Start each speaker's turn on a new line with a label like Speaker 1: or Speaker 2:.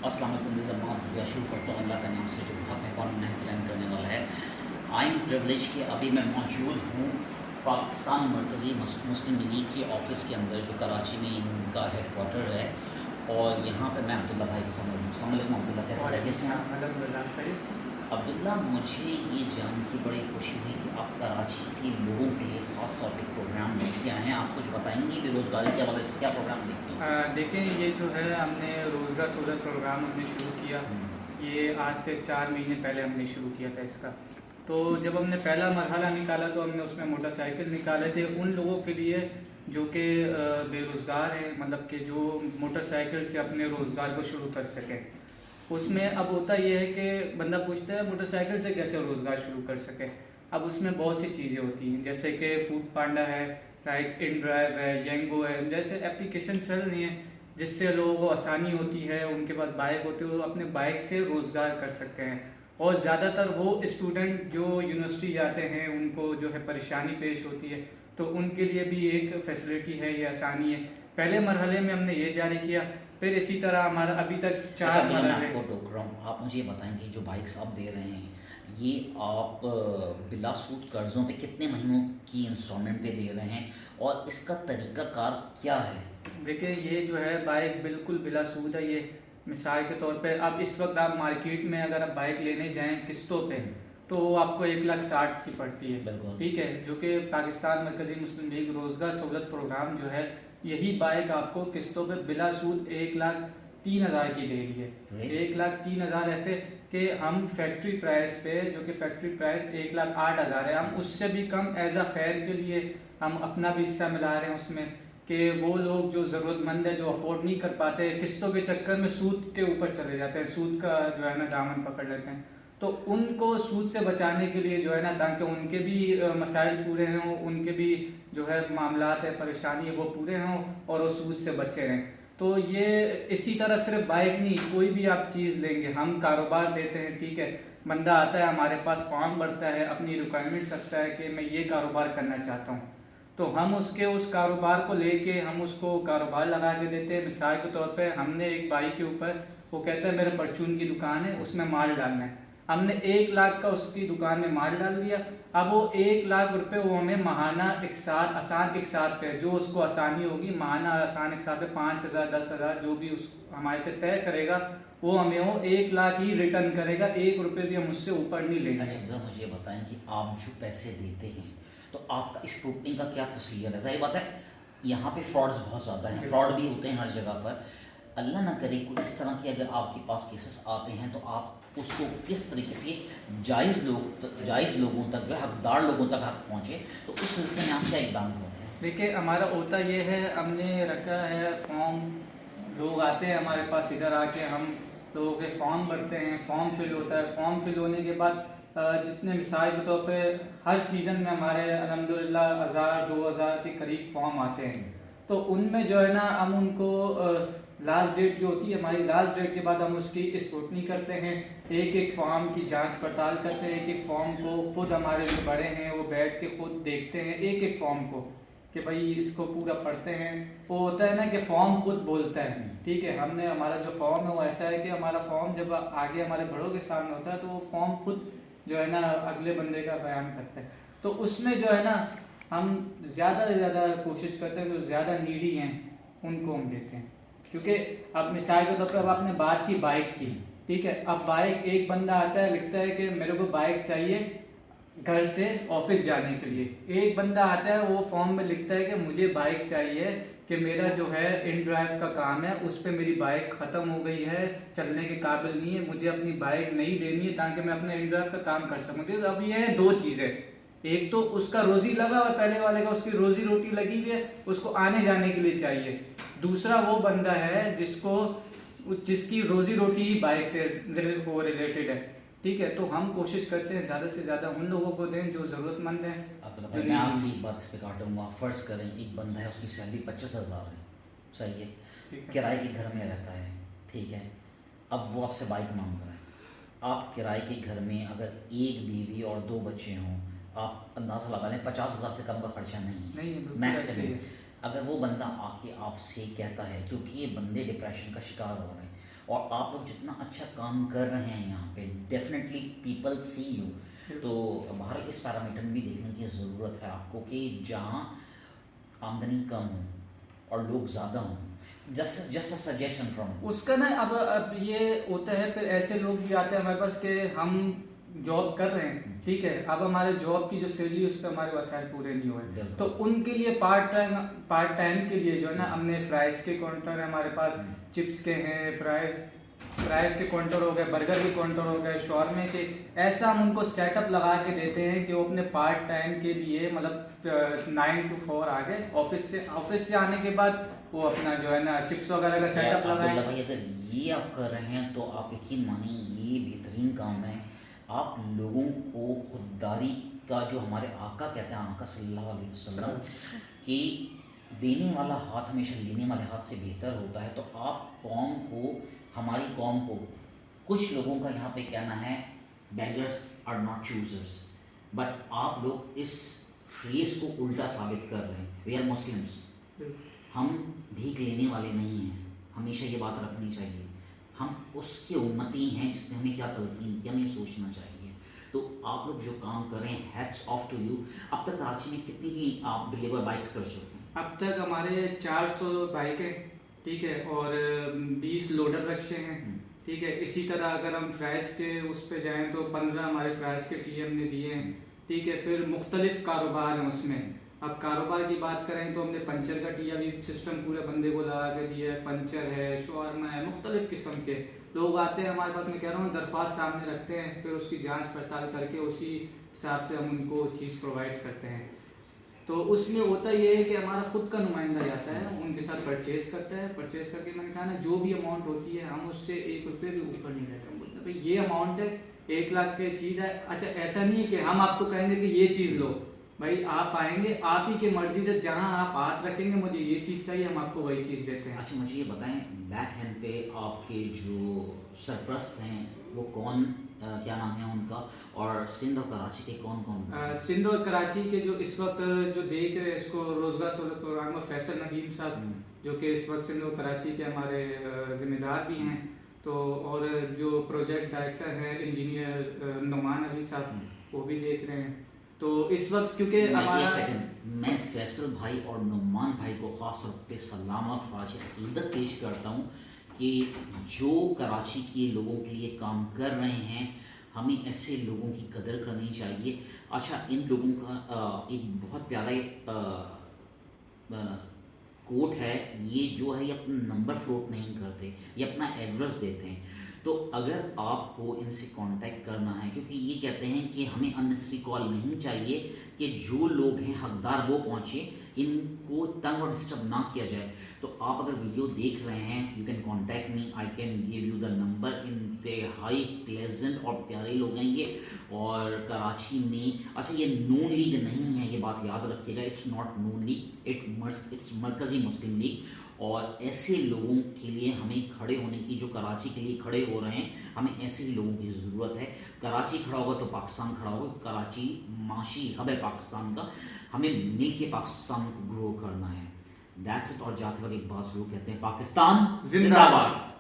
Speaker 1: अस्सलाम वालेकुम ज़मात या शुरू करता हूँ अल्लाह के नाम से जो बहुत मेहरबान मेहनत रहम करने वाला है। आई एम प्रिवलेज कि अभी मैं मौजूद हूँ पाकिस्तान मरकज़ी मुस्लिम लीग के ऑफ़िस के अंदर जो कराची में इनका हेड क्वार्टर है, और यहाँ पे मैं अब्दुल्ला भाई के साथ मौजूद हूँ। अस्सलाम वालेकुम अब्दुल्ला, कैसे लगे से हैं? अब्दुल्ला, मुझे ये जान के बड़ी खुशी हुई कि आप कराची के लोगों के लिए ख़ास तौर पे प्रोग्राम लेके आए हैं। आप कुछ बताएंगे बेरोज़गारी के हवाले से क्या प्रोग्राम देखते हैं?
Speaker 2: देखें, ये जो है हमने रोज़गार सहूलत प्रोग्राम हमने शुरू किया। ये आज से 4 महीने पहले हमने शुरू किया था इसका। तो जब हमने पहला मरहला निकाला तो हमने उसमें मोटरसाइकिल निकाले थे उन लोगों के लिए जो कि बेरोज़गार हैं, मतलब कि जो मोटरसाइकिल से अपने रोज़गार को शुरू कर सकें। उसमें अब होता ये है कि बंदा पूछता है मोटरसाइकिल से कैसे रोज़गार शुरू कर सके। अब उसमें बहुत सी चीज़ें होती हैं, जैसे कि फूड पांडा है, लाइक इन ड्राइव है, येंगो है, जैसे एप्लीकेशन चल रही हैं जिससे लोगों को आसानी होती है। उनके पास बाइक होती है, वो अपने बाइक से रोज़गार कर सकते हैं। और ज़्यादातर वो स्टूडेंट जो यूनिवर्सिटी जाते हैं उनको जो है परेशानी पेश होती है, तो उनके लिए भी एक फैसिलिटी है, ये आसानी है। पहले मरहले में हमने ये जारी किया, फिर इसी तरह हमारा अभी तक
Speaker 1: अच्छा
Speaker 2: 4
Speaker 1: अब्दुल्ला, मैं
Speaker 2: मरहले।
Speaker 1: आपको टोक रहा हूँ, आप मुझे ये बताएंगे जो बाइक्स आप दे रहे हैं ये आप बिला सूद कर्ज़ों पे कितने महीनों की इंस्टॉलमेंट पे दे रहे हैं, और इसका तरीक़ाकार क्या है?
Speaker 2: देखिए, ये जो है बाइक बिल्कुल बिला सूद है। ये मिसाल के तौर पे अब इस वक्त आप मार्केट में अगर आप बाइक लेने जाएं किस्तों पे तो वो आपको 1,60,000 की पड़ती है।
Speaker 1: बिल्कुल।
Speaker 2: ठीक है, जो कि पाकिस्तान मरकज़ी मुस्लिम लीग रोज़गार सहूलत प्रोग्राम जो है, यही बाइक आपको किस्तों पे बिला सूद 1,03,000 की दे रही है। 1,03,000 ऐसे कि हम फैक्ट्री प्राइस पे, जो कि फैक्ट्री प्राइस 1,08,000 है, हम उससे भी कम एज आ खैर के लिए हम अपना भी हिस्सा मिला रहे हैं उसमें, कि वो लोग जो ज़रूरतमंद है, जो अफोर्ड नहीं कर पाते, किस्तों के चक्कर में सूद के ऊपर चले जाते हैं, सूद का जो है ना दामन पकड़ लेते हैं। तो उनको सूद से बचाने के लिए जो है ना, ताकि उनके भी मसाइल पूरे हों, उनके भी जो है मामलात है, परेशानी है, वो पूरे हों और वो सूद से बचे रहें। तो ये इसी तरह सिर्फ बाइक नहीं, कोई भी आप चीज़ लेंगे, हम कारोबार देते हैं। ठीक है, बंदा आता है हमारे पास, फॉर्म भरता है, अपनी रिक्वायरमेंट्स रखता है कि मैं ये कारोबार करना चाहता हूँ, तो हम उसके उस कारोबार को लेके हम उसको कारोबार लगा के देते हैं। मिसाल के तौर पे हमने एक बाई के ऊपर, वो कहता है मेरे परचून की दुकान है, उसमें माल डालना है, हमने 1,00,000 का उसकी दुकान में माल डाल दिया। अब वो 1,00,000 रुपये वो हमें महाना एक साथ आसान एक साथ पे, जो उसको आसानी होगी महाना आसान एक साथ पे 5,000 10,000 जो भी उस हमारे से तय करेगा, वो हमें वो 1,00,000 ही रिटर्न करेगा, 1 रुपये भी हम उससे ऊपर नहीं लेंगे।
Speaker 1: अच्छा अब्दुल्ला, मुझे बताएं कि आप जो पैसे देते हैं तो आपका स्क्रूटनी का क्या प्रोसीजर है? ज़ाहिर बात है यहाँ पे फ्रॉड्स बहुत ज़्यादा हैं, फ्रॉड भी होते हैं हर जगह पर। अल्लाह ना करे कोई इस तरह की अगर आपके पास केसेस आते हैं तो आप उसको किस तरीके से जायज़ लोगों तक, जो है हकदार लोगों तक आप पहुँचे, तो उस सिलसिले में आप क्या इकदाम करते हैं?
Speaker 2: देखिए, हमारा होता ये है, हमने रखा है फॉर्म। लोग आते हैं हमारे पास, इधर आके हम लोगों के फॉर्म भरते हैं, फॉर्म फिल होता है। फॉर्म फिल होने के बाद जितने मिसाल के तौर पे हर सीज़न में हमारे अल्हम्दुलिल्लाह 1,000 2,000 के करीब फॉर्म आते हैं। तो उनमें जो है ना, हम उनको लास्ट डेट जो होती है हमारी, लास्ट डेट के बाद हम उसकी स्क्रूटनी करते हैं, एक एक फॉर्म की जांच पड़ताल करते हैं। एक एक फॉर्म को खुद हमारे जो बड़े हैं वो बैठ के खुद देखते हैं एक एक फॉर्म को, कि भाई इसको पूरा पढ़ते हैं। वो होता है ना कि फॉर्म खुद बोलता है। ठीक है, हमने हमारा जो फॉर्म है वो ऐसा है कि हमारा फॉर्म जब आगे हमारे बड़ों के सामने होता है तो वो फॉर्म खुद जो है ना अगले बंदे का बयान करता है। तो उसमें जो है ना, हम ज़्यादा से ज़्यादा कोशिश करते हैं जो ज़्यादा नीडी हैं उनको हम देते हैं। क्योंकि अब मिसाल के तौर पर अब आपने बात की बाइक की, ठीक है, अब बाइक एक बंदा आता है, लिखता है कि मेरे को बाइक चाहिए घर से ऑफिस जाने के लिए। एक बंदा आता है, वो फॉर्म में लिखता है कि मुझे बाइक चाहिए, कि मेरा जो है इन ड्राइव का काम है, उस पर मेरी बाइक ख़त्म हो गई है, चलने के काबिल नहीं है, मुझे अपनी बाइक नहीं लेनी है ताकि मैं अपने इन ड्राइव का काम कर सकूँ। तो अब ये है दो चीज़ें, एक तो उसका रोज़ी लगा और पहले वाले का उसकी रोज़ी रोटी लगी हुई है, उसको आने जाने के लिए चाहिए। दूसरा वो बंदा है जिसकी रोज़ी रोटी ही बाइक से रिलेटेड है। ठीक है, तो हम कोशिश करते हैं ज़्यादा से ज़्यादा उन लोगों को दें जो ज़रूरतमंद हैं।
Speaker 1: अब्दुल्ला भाई, मैं आपकी एक बात इस पे काटूंगा। फ़र्ज़ करें एक बंदा है, उसकी सैलरी 25,000 है, चाहिए,
Speaker 2: ठीक है,
Speaker 1: किराए के घर में रहता है, ठीक है, अब वो आपसे बाइक मांग रहा है। आप किराए के घर में अगर एक बीवी और 2 बच्चे हों, आप अंदाज़ा लगा लें 50,000 से कम का खर्चा नहीं है,
Speaker 2: नहीं है, बिल्कुल ऐसे ही
Speaker 1: मैक्सिमम।
Speaker 2: है।
Speaker 1: अगर वो बंदा आके आपसे कहता है, क्योंकि ये बंदे डिप्रेशन का शिकार हो रहे हैं, اور آپ لوگ جتنا اچھا کام کر رہے ہیں یہاں پہ ڈیفینیٹلی پیپل سی یو. تو باہر اس پیرامیٹر میں بھی دیکھنے کی ضرورت ہے آپ کو کہ جہاں آمدنی کم ہو اور لوگ زیادہ ہوں. جسٹ اے سجیشن فرام
Speaker 2: اس کا نا اب یہ ہوتا ہے پھر ایسے لوگ بھی آتے ہیں ہمارے پاس کہ ہم جاب کر رہے ہیں ٹھیک ہے, اب ہمارے جاب کی جو سیلری اس پہ ہمارے وسائل پورے نہیں ہوئے, تو ان کے لیے پارٹ ٹائم کے لیے جو ہے نا ہم نے فرائز کے کاؤنٹر ہے ہمارے پاس, چپس کے ہیں, فرائز کے کاؤنٹر ہو گئے, برگر کے کاؤنٹر ہو گئے, شاورمے کے, ایسا ہم ان کو سیٹ اپ لگا کے دیتے ہیں کہ وہ اپنے پارٹ ٹائم کے لیے مطلب 9 to 4 آ گئے, آفس سے آنے کے بعد وہ اپنا جو ہے نا چپس وغیرہ کا سیٹ اپ لگائیں.
Speaker 1: عبداللہ بھائی اگر یہ آپ کر رہے ہیں تو آپ یقین مانیں یہ بہترین کام ہے. آپ لوگوں کو خودداری کا جو ہمارے آقا کہتے ہیں, آقا صلی اللہ علیہ وسلم, کہ دینے والا ہاتھ ہمیشہ لینے والے ہاتھ سے بہتر ہوتا ہے. تو آپ قوم کو, ہماری قوم کو, کچھ لوگوں کا یہاں پہ کہنا ہے beggars are not choosers, but آپ لوگ اس فریز کو الٹا ثابت کر رہے ہیں. وی آر مسلمس, ہم بھیک لینے والے نہیں ہیں, ہمیشہ یہ بات رکھنی چاہیے. ہم اس کے امتی ہیں جس نے ہمیں کیا تلقین کی, ہمیں سوچنا چاہیے. تو آپ لوگ جو کام کر رہے ہیں ہیٹس آف ٹو یو. اب تک کراچی میں کتنی کی آپ ڈلیور بائکس کر چکے ہیں؟
Speaker 2: اب تک ہمارے 400 بائکیں ٹھیک ہے, اور 20 لوڈر رکشے ہیں ٹھیک ہے. اسی طرح اگر ہم فرائز کے اس پہ جائیں تو 15 ہمارے فرائز کے ٹی ایم نے دیے ہیں ٹھیک ہے. پھر مختلف کاروبار ہیں اس میں. اب کاروبار کی بات کریں تو ہم نے پنچر کا ٹی ابھی سسٹم پورے بندے کو لگا کے دیا ہے. پنچر ہے, شاورما ہے, مختلف قسم کے لوگ آتے ہیں ہمارے پاس. میں کہہ رہا ہوں درخواست سامنے رکھتے ہیں, پھر اس کی جانچ پڑتال کر کے اسی حساب سے ہم ان کو چیز پرووائڈ کرتے ہیں. تو اس میں ہوتا یہ ہے کہ ہمارا خود کا نمائندہ جاتا ہے, ان کے ساتھ پرچیز کرتا ہے. پرچیز کر کے میں نے کہا نا جو بھی اماؤنٹ ہوتی ہے ہم اس سے 1 روپے بھی اوپر نہیں لیتے. بولتے بھائی یہ اماؤنٹ ہے, 1 لاکھ کی چیز ہے. اچھا ایسا نہیں ہے کہ ہم آپ کو کہیں گے کہ یہ چیز لو, بھائی آپ آئیں گے, آپ ہی کی مرضی سے جہاں آپ ہاتھ رکھیں گے مجھے یہ چیز چاہیے, ہم آپ کو وہی چیز دیتے ہیں.
Speaker 1: اچھا مجھے یہ بتائیں, بیک ہینڈ پہ آپ کے جو سرپرست ہیں وہ کون, کیا نام ہے ان کا, اور سندھ اور کراچی کے کون کون؟
Speaker 2: سندھ اور کراچی کے جو اس وقت جو دیکھ رہے ہیں اس کو روزگار سہولت پروگرام میں فیصل ندیم صاحب, جو کہ اس وقت سندھ اور کراچی کے ہمارے ذمہ دار بھی ہیں. تو اور جو پروجیکٹ ڈائریکٹر ہیں انجینئر نعمان علی صاحب, وہ بھی دیکھ رہے ہیں. تو اس وقت کیونکہ
Speaker 1: میں فیصل بھائی اور نعمان بھائی کو خاص طور پہ سلام اور خراج عقیدت پیش کرتا ہوں کہ جو کراچی کے لوگوں کے لیے کام کر رہے ہیں, ہمیں ایسے لوگوں کی قدر کرنی چاہیے. اچھا ان لوگوں کا ایک بہت پیارا کوٹ ہے, یہ جو ہے یہ اپنا نمبر فلوٹ نہیں کرتے, یہ اپنا ایڈریس دیتے ہیں. تو اگر آپ کو ان سے کانٹیکٹ کرنا ہے, کیونکہ یہ کہتے ہیں کہ ہمیں اننیسری کال نہیں چاہیے, کہ جو لوگ ہیں حقدار وہ پہنچے, ان کو تنگ اور ڈسٹرب نہ کیا جائے. تو آپ اگر ویڈیو دیکھ رہے ہیں you can contact me, I can give you the number. انتہائی پلیزنٹ اور پیارے لوگ ہیں یہ, اور کراچی میں. اچھا یہ نون لیگ نہیں ہے, یہ بات یاد رکھیے گا, it's not Noon League, it's Markazi Muslim league. اور ایسے لوگوں کے لیے ہمیں کھڑے ہونے کی, جو کراچی کے لیے کھڑے ہو رہے ہیں, ہمیں ایسے ہی لوگوں کی ضرورت ہے. کراچی کھڑا ہوگا تو پاکستان کھڑا ہوگا. کراچی معاشی ہب ہے پاکستان کا, ہمیں مل کے پاکستان کو گرو کرنا ہے. That's it. اور جاتے وقت ایک بات ضرور کہتے ہیں, پاکستان زندہ باد.